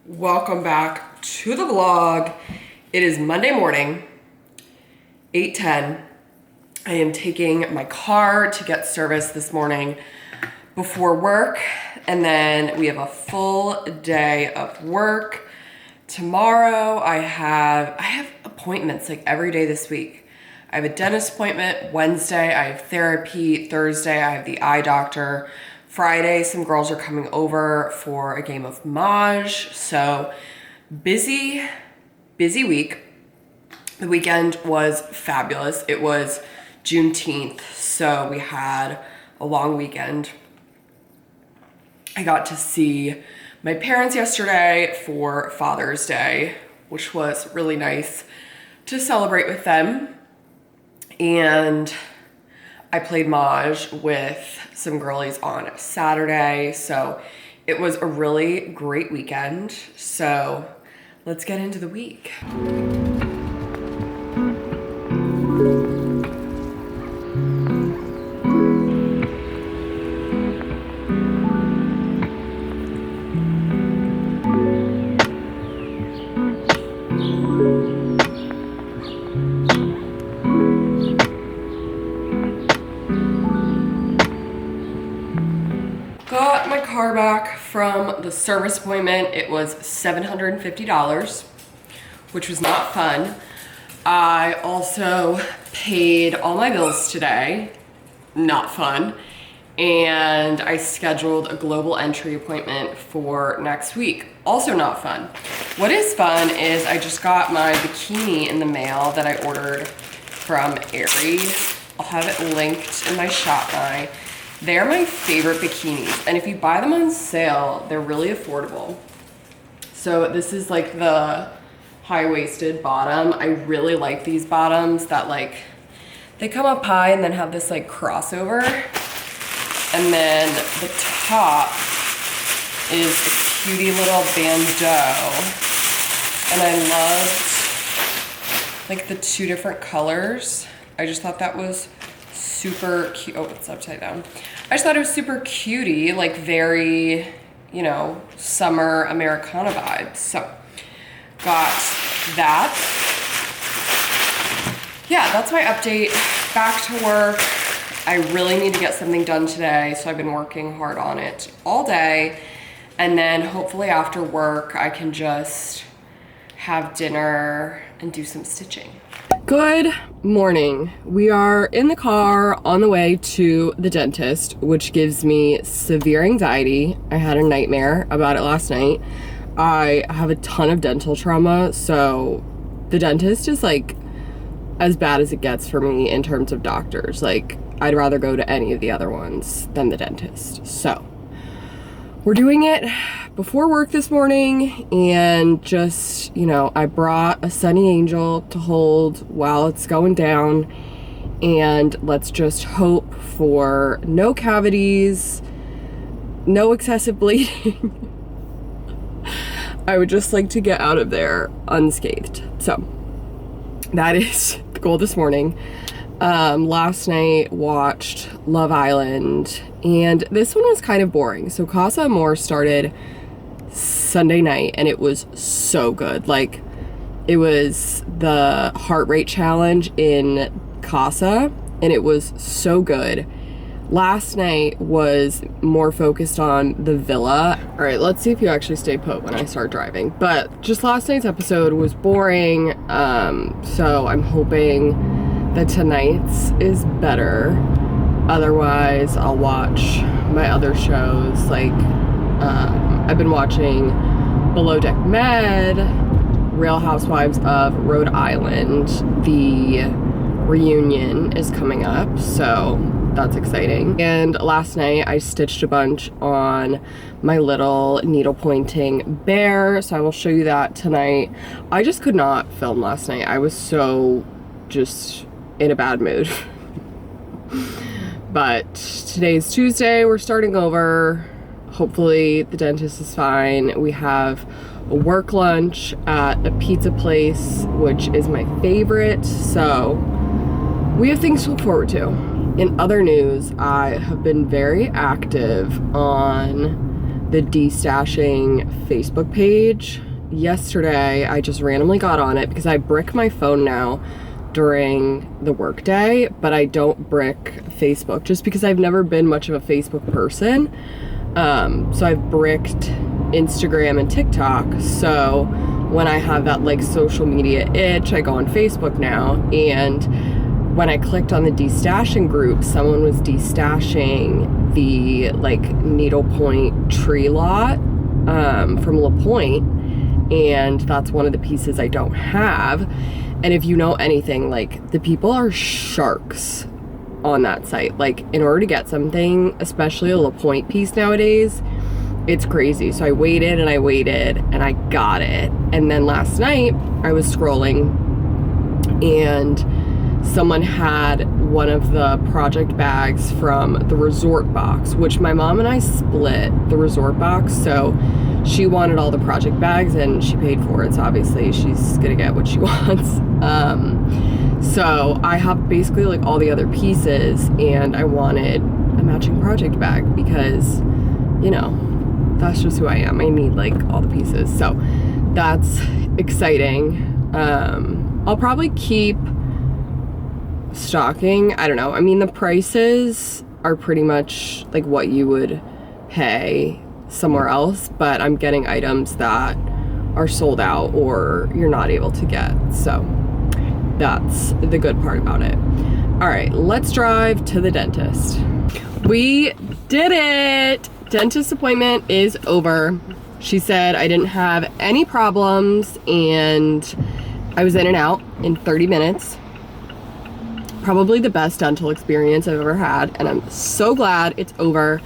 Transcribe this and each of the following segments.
Welcome back to the vlog. It is Monday morning, 8:10. I am taking my car to get serviced this morning before work, and then we have a full day of work. Tomorrow I have appointments like every day this week. I have a dentist appointment. Wednesday I have therapy. Thursday I have the eye doctor. Friday, some girls are coming over for a game of Mahjong. So busy week. The weekend was fabulous. It was Juneteenth, so we had a long weekend. I got to see my parents yesterday for Father's Day, which was really nice to celebrate with them. And I played Mahjong with some girlies on Saturday, so it was a really great weekend. So let's get into the week. Got my car back from the service appointment. It was $750, which was not fun. I also paid all my bills today, not fun. And I scheduled a global entry appointment for next week, also not fun. What is fun is I just got my bikini in the mail that I ordered from Aerie. I'll have it linked in my shop line. They're my favorite bikinis, and if you buy them on sale, they're really affordable. So this is like the high-waisted bottom. I really like these bottoms that like, they come up high and then have this like crossover. And then the top is a cutie little bandeau. And I loved like the two different colors. I just thought that was super cute. Oh, it's upside down. I just thought it was super cutie, like very, you know, summer Americana vibes. So got that. Yeah, that's my update. Back to work. I really need to get something done today, so I've been working hard on it all day. And then hopefully after work, I can just have dinner and do some stitching. Good morning. We are in the car on the way to the dentist, which gives me severe anxiety. I had a nightmare about it last night. I have a ton of dental trauma, so the dentist is like as bad as it gets for me in terms of doctors. Like, I'd rather go to any of the other ones than the dentist. So we're doing it before work this morning, and just, you know, I brought a Sunny Angel to hold while it's going down, and let's just hope for no cavities, no excessive bleeding. I would just like to get out of there unscathed. So that is the goal this morning. Last night watched Love Island, and this one was kind of boring. So Casa Amor started Sunday night, and it was so good. Like, it was the heart rate challenge in Casa, and it was so good. Last night was more focused on the villa. All right, let's see if you actually stay put when I start driving. But just last night's episode was boring, so I'm hoping that tonight's is better. Otherwise, I'll watch my other shows. Like, I've been watching Below Deck Med, Real Housewives of Rhode Island. The reunion is coming up, so that's exciting. And last night I stitched a bunch on my little needle pointing bear, so I will show you that tonight. I just could not film last night. I was so just in a bad mood. But today's Tuesday, we're starting over. Hopefully the dentist is fine. We have a work lunch at a pizza place, which is my favorite, so we have things to look forward to. In other news, I have been very active on the destashing Facebook page. Yesterday, I just randomly got on it because I brick my phone now during the workday, but I don't brick Facebook just because I've never been much of a Facebook person. So I've bricked Instagram and TikTok. So when I have that like social media itch, I go on Facebook now. And when I clicked on the destashing group, someone was destashing the like needlepoint tree lot from LaPointe, and that's one of the pieces I don't have. And if you know anything, like the people are sharks on that site. Like in order to get something, especially a LaPointe piece nowadays, it's crazy. So I waited and I got it. And then last night I was scrolling and someone had one of the project bags from the resort box, which my mom and I split the resort box. So she wanted all the project bags and she paid for it. So obviously she's gonna get what she wants. So I have basically like all the other pieces, and I wanted a matching project bag because, you know, that's just who I am. I need like all the pieces. So that's exciting. I'll probably keep stocking. I don't know. I mean, the prices are pretty much like what you would pay somewhere else, but I'm getting items that are sold out or you're not able to get. So that's the good part about it. All right, let's drive to the dentist. We did it. Dentist appointment is over. She said I didn't have any problems and I was in and out in 30 minutes. Probably the best dental experience I've ever had, and I'm so glad it's over.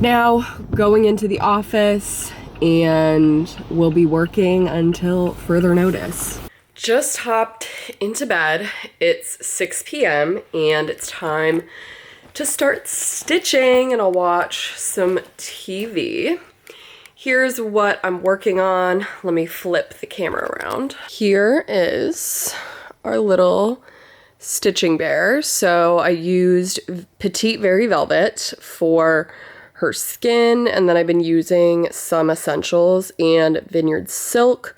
Now going into the office, and we'll be working until further notice. Just hopped into bed. It's 6 p.m. and it's time to start stitching, and I'll watch some TV. Here's what I'm working on. Let me flip the camera around. Here is our little stitching bear. So I used Petite Very Velvet for her skin, and then I've been using some essentials and Vineyard Silk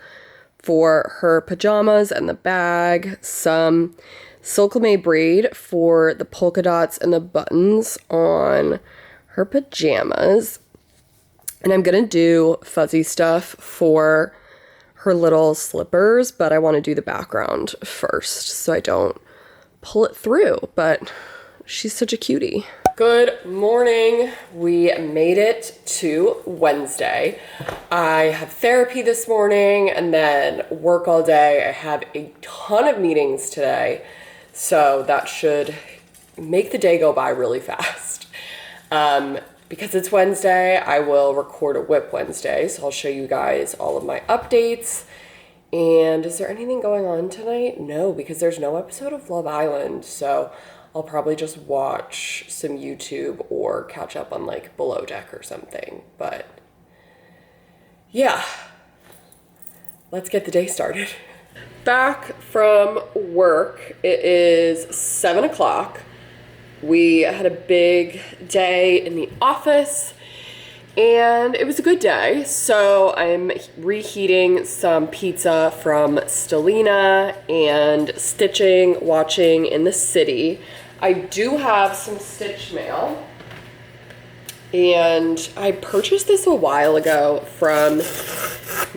for her pajamas and the bag, some Silk-Lame braid for the polka dots and the buttons on her pajamas. And I'm gonna do fuzzy stuff for her little slippers, but I want to do the background first so I don't pull it through, but she's such a cutie. Good morning. We made it to Wednesday. I have therapy this morning and then work all day. I have a ton of meetings today, so that should make the day go by really fast. Because it's Wednesday, I will record a Whip Wednesday, so I'll show you guys all of my updates. And is there anything going on tonight? No, because there's no episode of Love Island, so I'll probably just watch some YouTube or catch up on like Below Deck or something. But yeah, let's get the day started. Back from work, it is 7 o'clock. We had a big day in the office and it was a good day. So I'm reheating some pizza from Stellina and stitching, watching In the City. I do have some stitch mail, and I purchased this a while ago from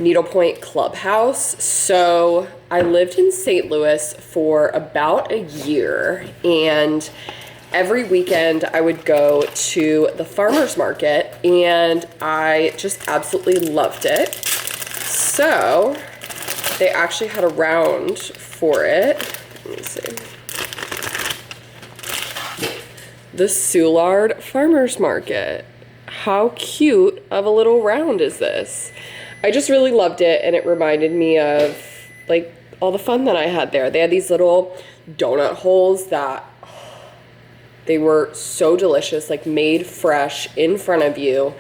Needlepoint Clubhouse. So I lived in St. Louis for about a year, and every weekend I would go to the farmer's market, and I just absolutely loved it. So they actually had a round for it. Let me see. The Soulard Farmer's Market. How cute of a little round is this? I just really loved it, and it reminded me of like all the fun that I had there. They had these little donut holes that they were so delicious, like made fresh in front of you.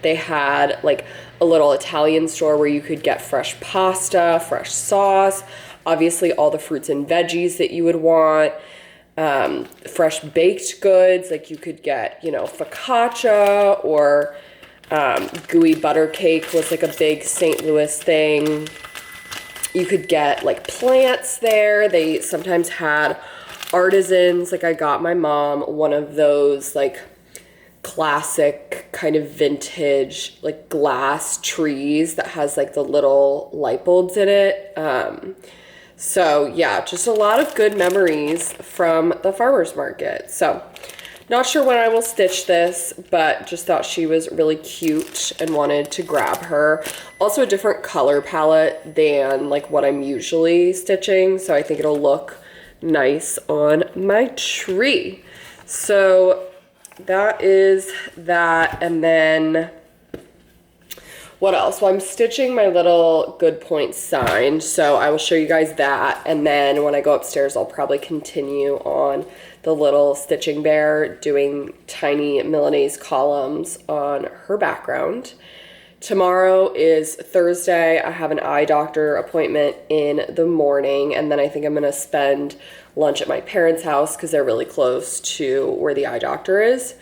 They had like a little Italian store where you could get fresh pasta, fresh sauce, obviously all the fruits and veggies that you would want, fresh baked goods, like you could get, you know, focaccia or Gooey butter cake was like a big St. Louis thing. You could get like plants there. They sometimes had artisans. Like I got my mom one of those like classic kind of vintage like glass trees that has like the little light bulbs in it. So yeah, just a lot of good memories from the farmer's market. So not sure when I will stitch this, but just thought she was really cute and wanted to grab her. Also a different color palette than like what I'm usually stitching, so I think it'll look nice on my tree. So that is that, and then what else? Well, I'm stitching my little Good Point sign, so I will show you guys that, and then when I go upstairs, I'll probably continue on the little stitching bear, doing tiny Milanese columns on her background. Tomorrow is Thursday. I have an eye doctor appointment in the morning, and then I think I'm gonna spend lunch at my parents' house because they're really close to where the eye doctor is.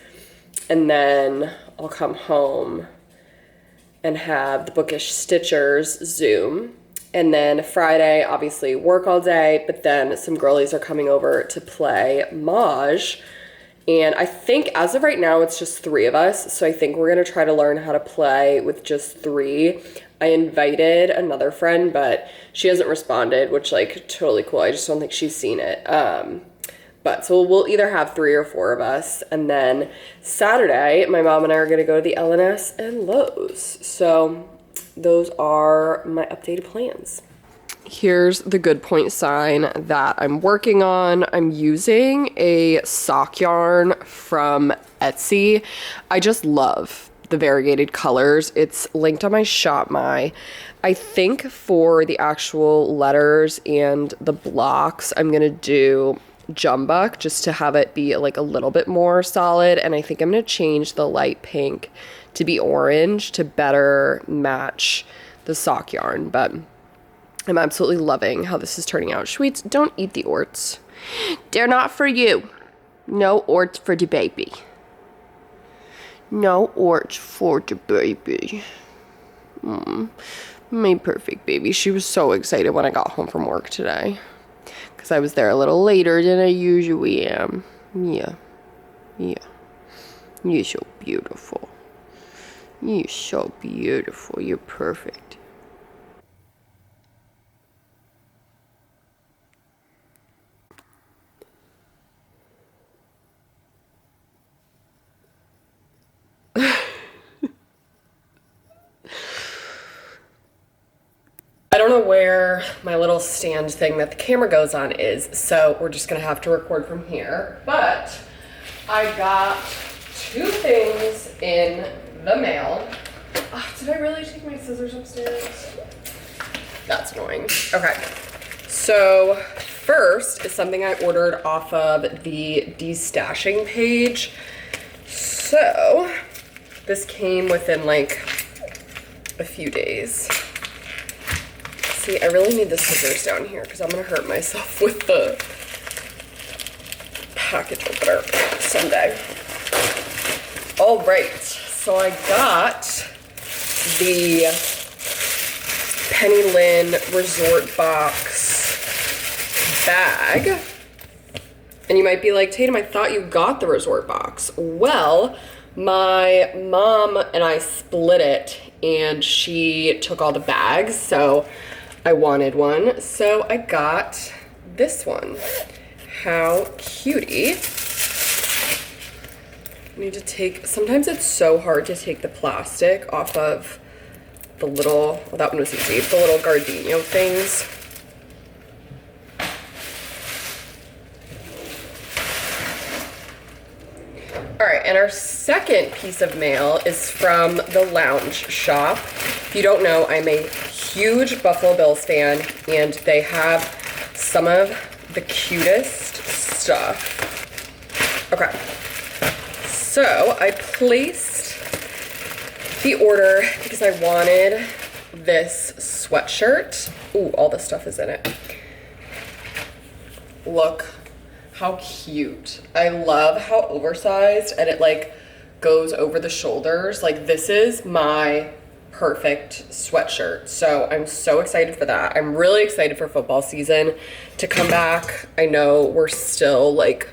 And then I'll come home and have the Bookish Stitchers Zoom. And then Friday, obviously work all day, but then some girlies are coming over to play Maj. And I think as of right now, it's just 3 of us. So I think we're gonna try to learn how to play with just 3. I invited another friend, but she hasn't responded, which like totally cool. I just don't think she's seen it. But so we'll either have 3 or 4 of us. And then Saturday, my mom and I are gonna go to the LNS and Lowe's. So those are my updated plans. Here's the Good Point sign that I'm working on. I'm using a sock yarn from Etsy. I just love the variegated colors. It's linked on my Shop My. I think for the actual letters and the blocks, I'm gonna do Jumbuck just to have it be like a little bit more solid. And I think I'm gonna change the light pink to be orange to better match the sock yarn. But I'm absolutely loving how this is turning out. Sweets, don't eat the orts. They're not for you. No orts for the baby. No orts for the baby. My perfect baby. She was so excited when I got home from work today, because I was there a little later than I usually am. Yeah. You're so beautiful. You're so beautiful. You're perfect. I don't know where my little stand thing that the camera goes on is, so we're just gonna have to record from here. But I got 2 things in the mail. Did I really take my scissors upstairs? That's annoying. Okay, so first is something I ordered off of the destashing page. So this came within like a few days. See, I really need the scissors down here because I'm gonna hurt myself with the package opener someday. All right, so I got the Penny Lynn Resort Box bag. And you might be like, Tatum, I thought you got the Resort Box. Well, my mom and I split it and she took all the bags, so I wanted one. So I got this one. How cutie. I need to take, sometimes it's so hard to take the plastic off of the little, well, that one was easy, the little gardenia things. All right, and our second piece of mail is from the Lounge Shop. If you don't know, I'm a huge Buffalo Bills fan, and they have some of the cutest stuff. Okay, so I placed the order because I wanted this sweatshirt. Ooh, all this stuff is in it. Look how cute. I love how oversized, and it like goes over the shoulders. Like, this is my perfect sweatshirt. So I'm so excited for that. I'm really excited for football season to come back. I know we're still like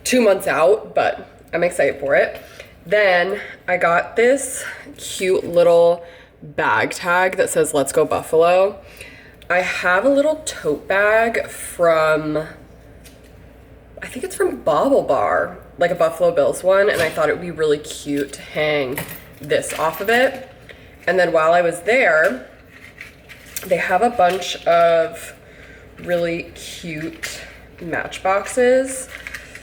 2 months out, but I'm excited for it. Then I got this cute little bag tag that says "Let's Go Buffalo." I have a little tote bag from, I think it's from Bobble Bar, like a Buffalo Bills one, and I thought it would be really cute to hang this off of it. And then while I was there, they have a bunch of really cute matchboxes.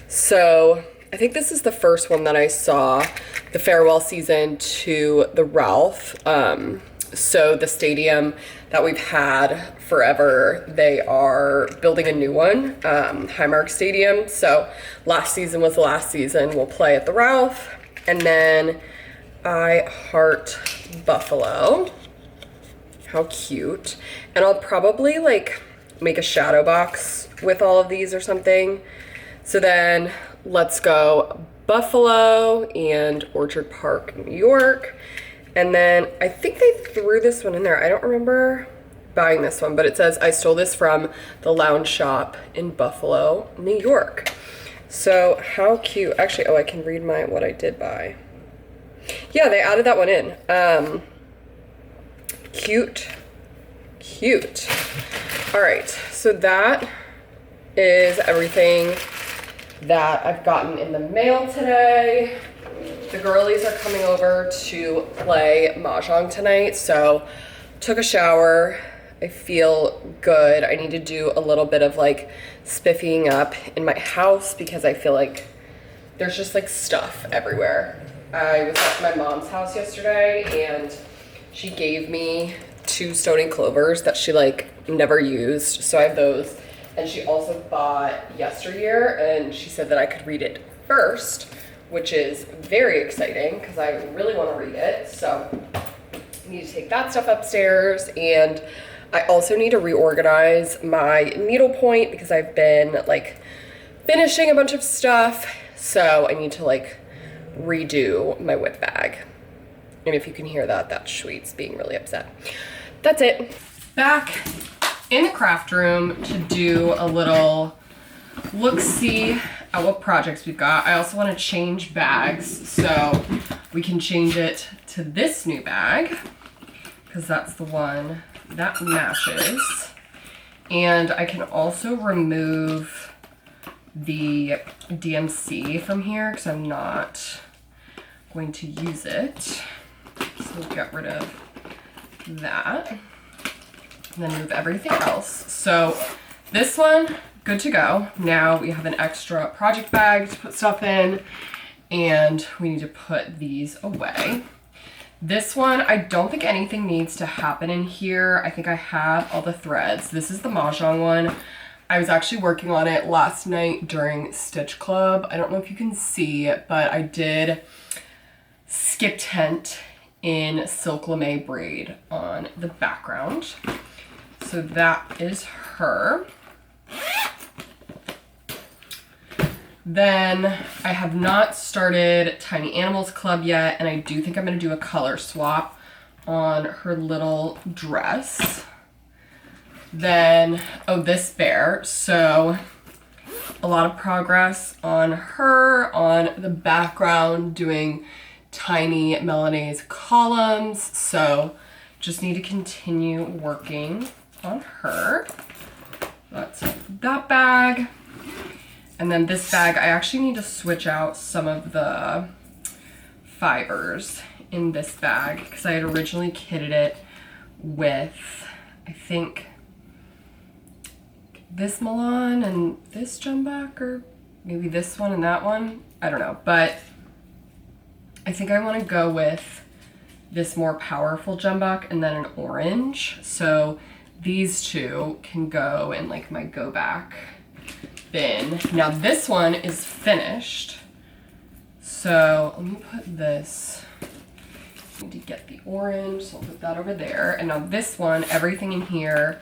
So I think this is the first one that I saw, the farewell season to the Ralph. So the stadium that we've had forever, they are building a new one, Highmark Stadium. So last season was the last season. We'll play at the Ralph. And then I heart Buffalo. How cute. And I'll probably like make a shadow box with all of these or something. So then Let's Go Buffalo and Orchard Park, New York. And then I think they threw this one in there. I don't remember buying this one, but it says, "I stole this from the lounge shop in Buffalo, New York." So how cute. Actually, oh, I can read what I did buy. Yeah, they added that one in. Cute. All right, so that is everything that I've gotten in the mail today. The girlies are coming over to play Mahjong tonight, so took a shower. I feel good. I need to do a little bit of like spiffying up in my house because I feel like there's just like stuff everywhere. I was at my mom's house yesterday and she gave me 2 stony clovers that she like never used, so I have those. And she also bought Yesteryear, and she said that I could read it first, which is very exciting because I really want to read it. So I need to take that stuff upstairs, and I also need to reorganize my needlepoint because I've been like finishing a bunch of stuff. So I need to like redo my whip bag. And if you can hear that, that's Schweetz being really upset. That's it. Back in the craft room to do a little look-see at what projects we've got. I also want to change bags, so we can change it to this new bag because that's the one that matches. And I can also remove the DMC from here because I'm not going to use it. So we'll get rid of that. And then move everything else. So this one, good to go. Now we have an extra project bag to put stuff in, and we need to put these away. This one, I don't think anything needs to happen in here. I think I have all the threads. This is the Mahjong one. I was actually working on it last night during Stitch Club. I don't know if you can see, but I did skip tent in silk lame braid on the background. So that is her. Then I have not started Tiny Animals Club yet, and I do think I'm going to do a color swap on her little dress. Then, oh, this bear. So a lot of progress on her, on the background, doing tiny Melanaise columns. So just need to continue working on her. That's that bag. And then this bag, I actually need to switch out some of the fibers in this bag because I had originally kitted it with, I think, this Milan and this jumback, or maybe this one and that one. I don't know, but I think I want to go with this more powerful jumbuck and then an orange. So these two can go in like my go back bin. Now this one is finished. So let me put this, I need to get the orange, so I'll put that over there. And now this one, everything in here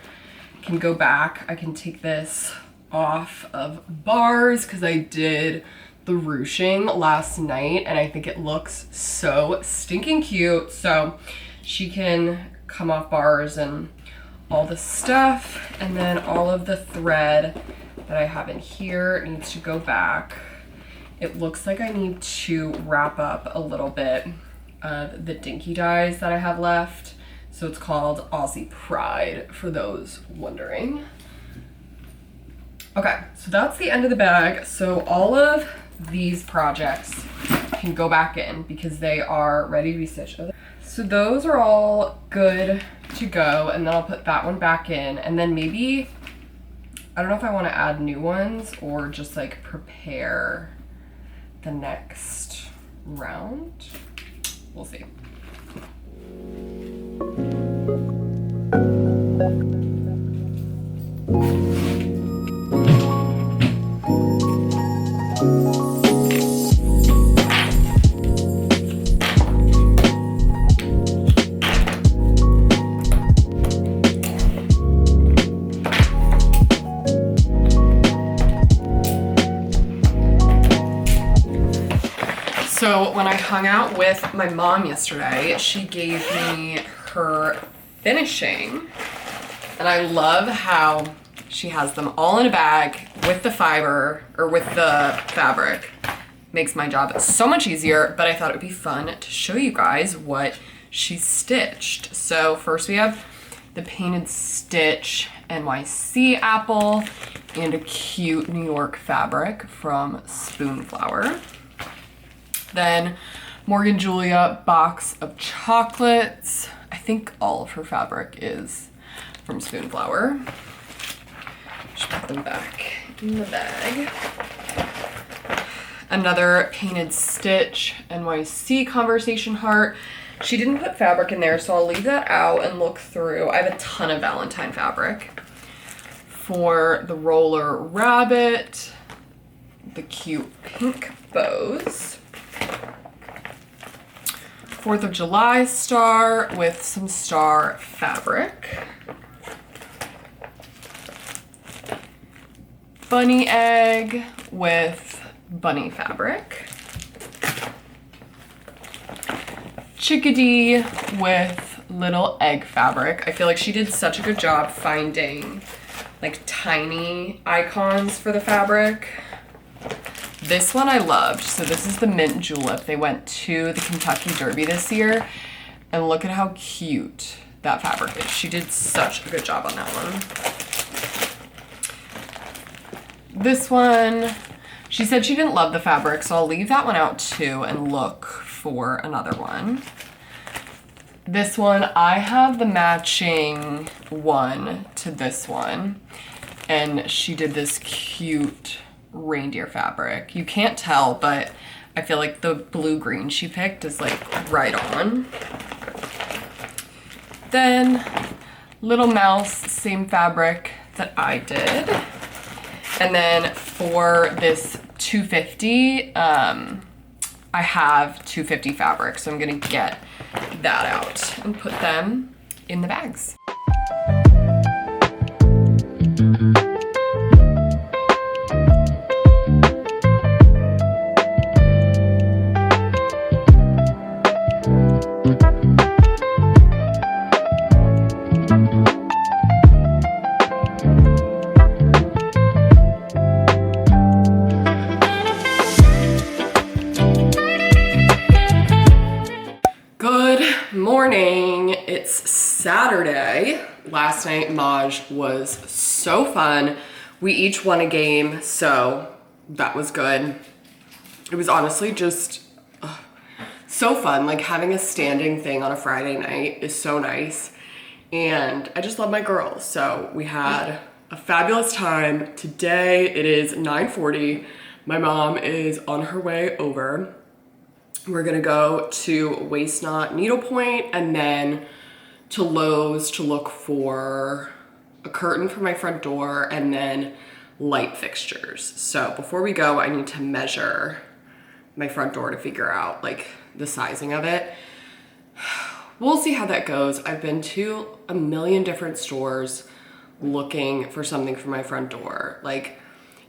can go back. I can take this off of bars because I did the ruching last night, and I think it looks so stinking cute. So she can come off bars and all the stuff, and then all of the thread that I have in here needs to go back. It looks like I need to wrap up a little bit of the dinky dyes that I have left. So it's called Aussie Pride, for those wondering. Okay, so that's the end of the bag. So all of these projects can go back in because they are ready to be stitched. So those are all good to go, and then I'll put that one back in, and then maybe, I don't know if I want to add new ones or just like prepare the next round. We'll see. So when I hung out with my mom yesterday, she gave me her finishing, and I love how she has them all in a bag with the fiber, or with the fabric. Makes my job so much easier, but I thought it would be fun to show you guys what she stitched. So first we have the Painted Stitch NYC apple and a cute New York fabric from Spoonflower. Then Morgan Julia box of chocolates. I think all of her fabric is from Spoonflower. Just put them back in the bag. Another Painted Stitch NYC conversation heart. She didn't put fabric in there, so I'll leave that out and look through. I have a ton of Valentine fabric. For the roller rabbit, the cute pink bows. 4th of July star with some star fabric. Bunny egg with bunny fabric. Chickadee with little egg fabric. I feel like she did such a good job finding like tiny icons for the fabric. This one I loved. So this is the Mint Julep. They went to the Kentucky Derby this year, and look at how cute that fabric is. She did such a good job on that one. This one, she said she didn't love the fabric, so I'll leave that one out too and look for another one. This one, I have the matching one to this one, and she did this cute reindeer fabric. You can't tell, but I feel like the blue-green she picked is like right on. Then Little Mouse, same fabric that I did. And then for this 250, I have 250 fabric, so I'm gonna get that out and put them in the bags. Morning. It's Saturday. Last night Maj was so fun. We each won a game, so that was good. It was honestly just so fun. Like having a standing thing on a Friday night is so nice, and I just love my girls. So we had a fabulous time. Today it is 9:40. My mom is on her way over. We're gonna go to Waist Knot Needlepoint and then to Lowe's to look for a curtain for my front door and then light fixtures. So before we go, I need to measure my front door to figure out like the sizing of it. We'll see how that goes. I've been to a million different stores looking for something for my front door. Like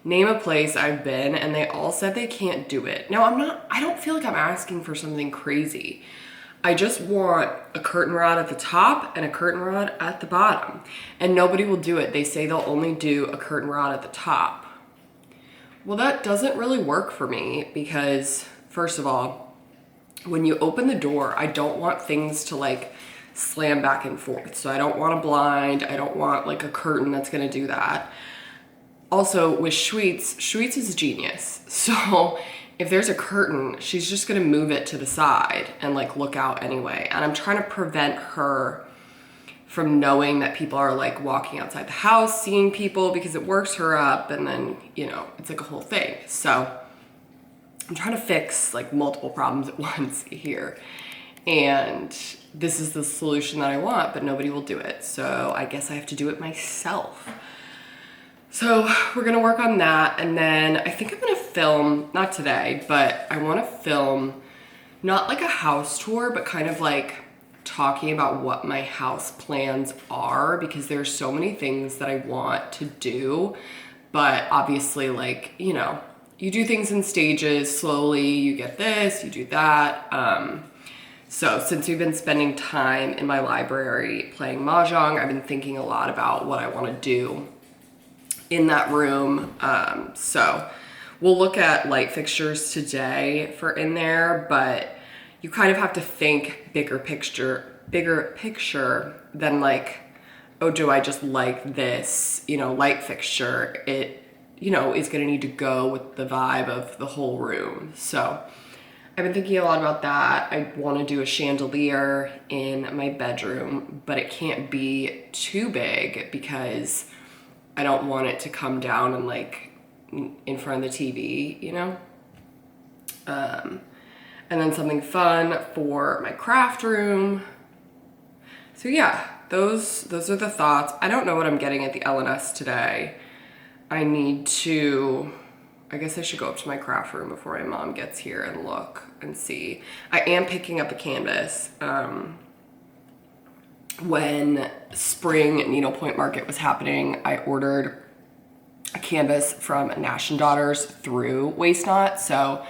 name a place I've been, and they all said they can't do it. Now, I don't feel like I'm asking for something crazy. I just want a curtain rod at the top and a curtain rod at the bottom. And nobody will do it. They say they'll only do a curtain rod at the top. Well, that doesn't really work for me because, first of all, when you open the door, I don't want things to like slam back and forth. So I don't want a blind. I don't want like a curtain that's gonna do that. Also with Schweetz is a genius. So if there's a curtain, she's just gonna move it to the side and like look out anyway. And I'm trying to prevent her from knowing that people are like walking outside the house, seeing people, because it works her up, and then, you know, it's like a whole thing. So I'm trying to fix like multiple problems at once here. And this is the solution that I want, but nobody will do it. So I guess I have to do it myself. So we're gonna work on that. And then I think I'm gonna film, not today, but I wanna film not like a house tour, but kind of like talking about what my house plans are, because there's so many things that I want to do. But obviously, like, you know, you do things in stages, slowly, you get this, you do that. So since we've been spending time in my library playing Mahjong, I've been thinking a lot about what I want to do in that room. So we'll look at light fixtures today for in there, but you kind of have to think bigger picture than like, oh, do I just like this, you know, light fixture? It, you know, is gonna need to go with the vibe of the whole room. So I've been thinking a lot about that. I want to do a chandelier in my bedroom, but it can't be too big because I don't want it to come down and like in front of the TV, you know? And then something fun for my craft room. So yeah, those are the thoughts. I don't know what I'm getting at the LNS today. I guess I should go up to my craft room before my mom gets here and look and see. I am picking up a canvas. When spring Needlepoint market was happening, I ordered a canvas from Nash & Daughters through Waste Not. So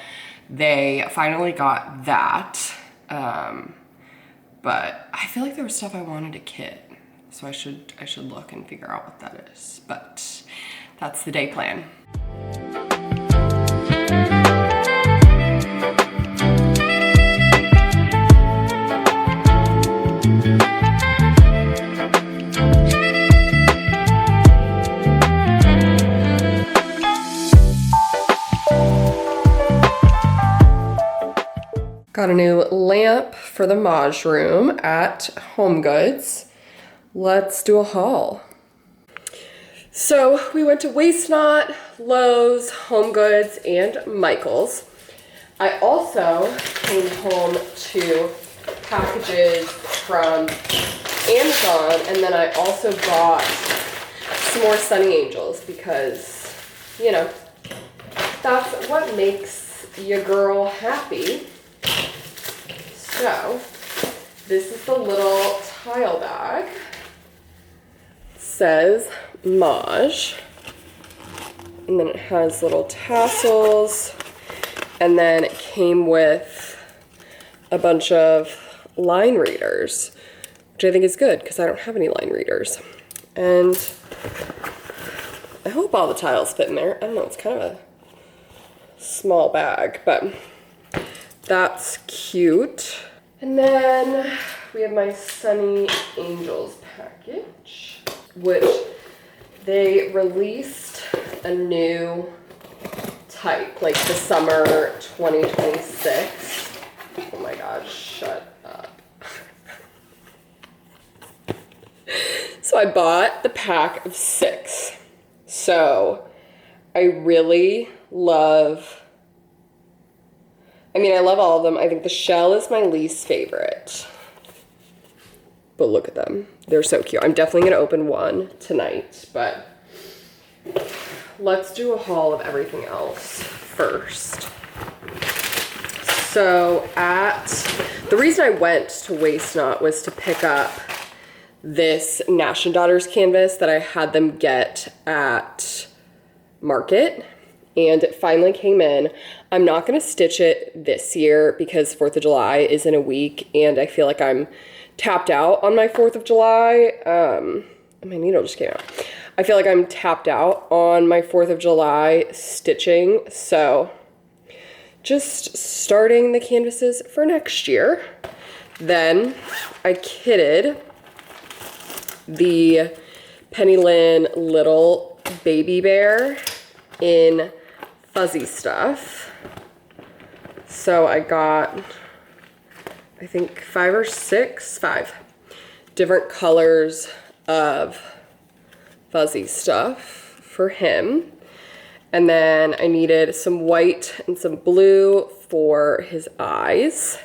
they finally got that. But I feel like there was stuff I wanted to kit. So I should look and figure out what that is. But that's the day plan. Got a new lamp for the Maj room at HomeGoods. Let's do a haul. So we went to Waste Not, Lowe's, HomeGoods, and Michael's. I also came home to packages from Amazon, and then I also bought some more Sunny Angels because, you know, that's what makes your girl happy. So this is the little tile bag. It says Maj, and then it has little tassels, and then it came with a bunch of line readers, which I think is good because I don't have any line readers. And I hope all the tiles fit in there. I don't know, it's kind of a small bag, but that's cute. And then we have my Sunny Angels package, which they released a new type, like the summer 2026. Oh my God, shut up. So I bought the pack of 6. So I really love, I love all of them. I think the shell is my least favorite. But look at them. They're so cute. I'm definitely going to open one tonight, but let's do a haul of everything else first. So the reason I went to Waste Not was to pick up this Nash & Daughters canvas that I had them get at market, and it finally came in. I'm not going to stitch it this year because 4th of July is in a week, and I feel like I'm tapped out on my 4th of July. My needle just came out. I feel like I'm tapped out on my 4th of July stitching, so just starting the canvases for next year. Then I kitted the Penny Lynn little baby bear in fuzzy stuff. So I got, I think 5 different colors of fuzzy stuff for him. And then I needed some white and some blue for his eyes.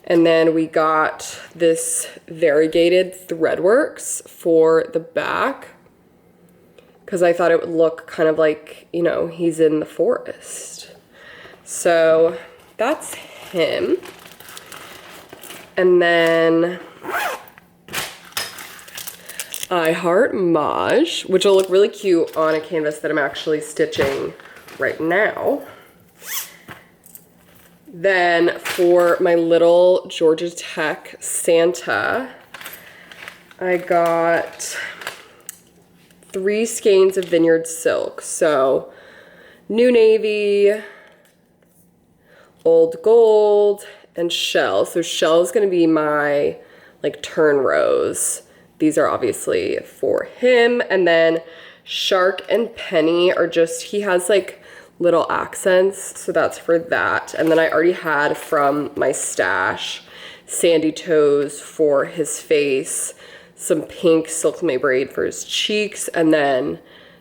And then we got this variegated threadworks for the back, because I thought it would look kind of like, you know, he's in the forest. So that's him. And then I Heart Maj, which will look really cute on a canvas that I'm actually stitching right now. Then for my little Georgia Tech Santa, I got 3 skeins of Vineyard Silk. So New Navy, Old Gold, and Shell. So Shell is going to be my like turn rows. These are obviously for him. And then Shark and Penny are just, he has like little accents, so that's for that. And then I already had from my stash Sandy Toes for his face, some pink Silk braid for his cheeks, and then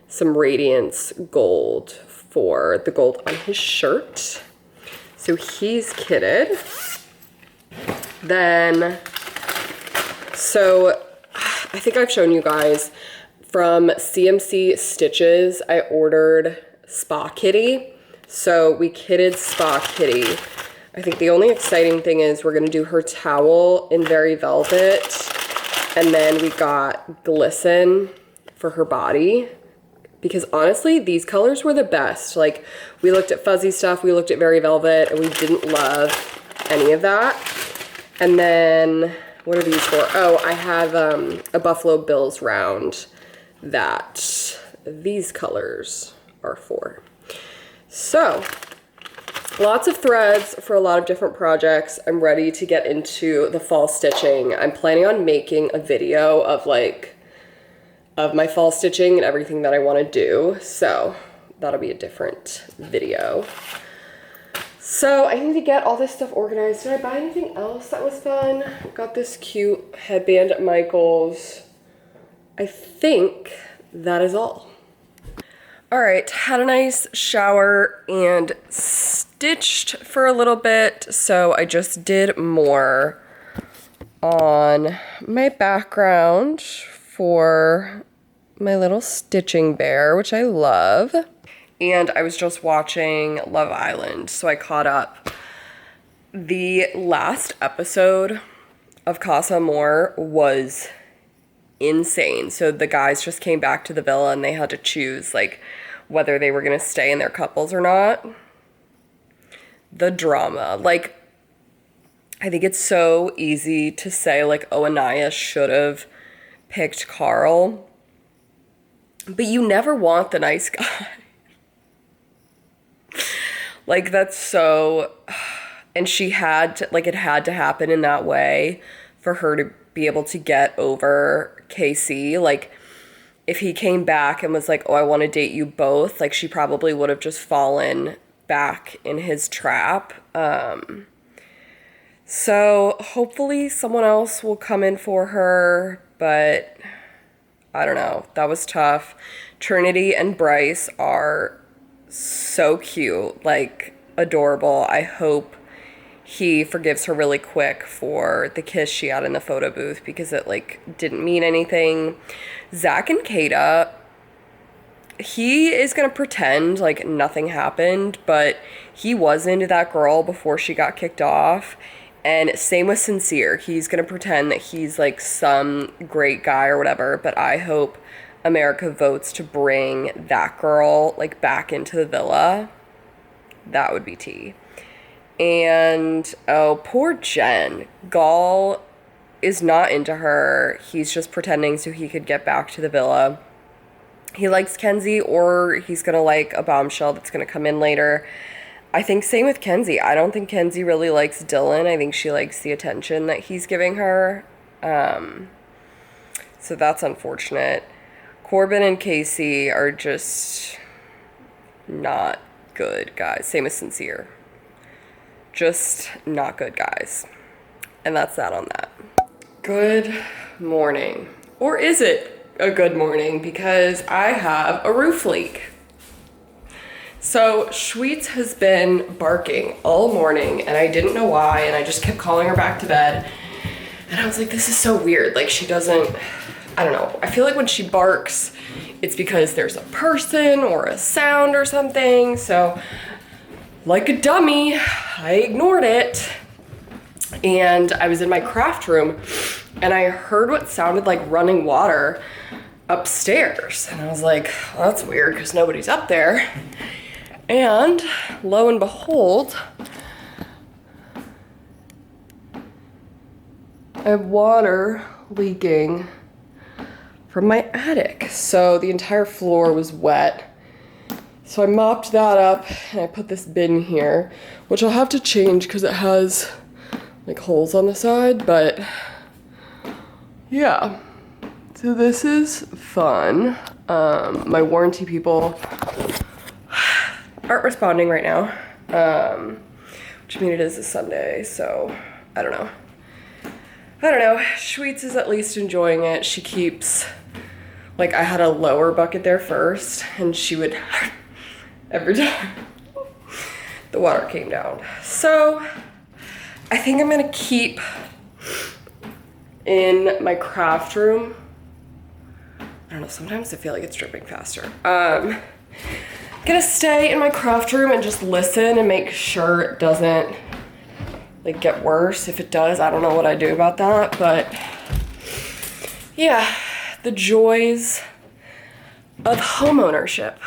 some Radiance Gold for the gold on his shirt. So he's kitted. Then, so I think I've shown you guys from CMC Stitches, I ordered Spa Kitty. So we kitted Spa Kitty. I think the only exciting thing is we're gonna do her towel in Very Velvet, and then we got Glisten for her body, because honestly these colors were the best. Like, we looked at fuzzy stuff, we looked at Very Velvet, and we didn't love any of that. And then what are these for? Oh, I have a Buffalo Bills round that these colors are for. So lots of threads for a lot of different projects. I'm ready to get into the fall stitching. I'm planning on making a video of my fall stitching and everything that I want to do. So that'll be a different video. So I need to get all this stuff organized. Did I buy anything else that was fun? Got this cute headband at Michael's. I think that is all. All right, had a nice shower and stitched for a little bit. So I just did more on my background for my little stitching bear, which I love. And I was just watching Love Island, so I caught up. The last episode of Casa Amor was insane. So the guys just came back to the villa and they had to choose like whether they were gonna stay in their couples or not. The drama, like, I think it's so easy to say like, oh, Anaya should have picked Carl, but you never want the nice guy. Like, that's so, and she had to, like, it had to happen in that way for her to be able to get over Casey. Like, if he came back and was like, oh, I want to date you both, like, she probably would have just fallen back in his trap. So hopefully someone else will come in for her, but I don't know. That was tough. Trinity and Bryce are so cute, like, adorable. I hope he forgives her really quick for the kiss she had in the photo booth, because it like didn't mean anything. Zach and Kata, he is gonna pretend like nothing happened, but he was into that girl before she got kicked off. And same with Sincere. He's gonna pretend that he's like some great guy or whatever, but I hope America votes to bring that girl, like, back into the villa, that would be tea. And, oh, poor Jen. Gaul is not into her. He's just pretending so he could get back to the villa. He likes Kenzie, or he's gonna like a bombshell that's gonna come in later. I think same with Kenzie. I don't think Kenzie really likes Dylan. I think she likes the attention that he's giving her. So that's unfortunate. Corbin and Casey are just not good guys. Same as Sincere. Just not good guys. And that's that on that. Good morning. Or is it a good morning? Because I have a roof leak. So Schweetz has been barking all morning and I didn't know why, and I just kept calling her back to bed. And I was like, this is so weird. Like, she doesn't, I don't know. I feel like when she barks, it's because there's a person or a sound or something. So like a dummy, I ignored it. And I was in my craft room and I heard what sounded like running water upstairs. And I was like, well, that's weird because nobody's up there. And lo and behold, I have water leaking from my attic. So the entire floor was wet. So I mopped that up and I put this bin here, which I'll have to change because it has like holes on the side, but yeah. So this is fun. My warranty people aren't responding right now, which I mean it is a Sunday, so I don't know. Schweetz is at least enjoying it. She keeps, like, I had a lower bucket there first, and she would, every time the water came down. So I think I'm gonna keep in my craft room. I don't know, sometimes I feel like it's dripping faster. Gonna stay in my craft room and just listen and make sure it doesn't like get worse. If it does, I don't know what I do about that, but yeah, the joys of home ownership.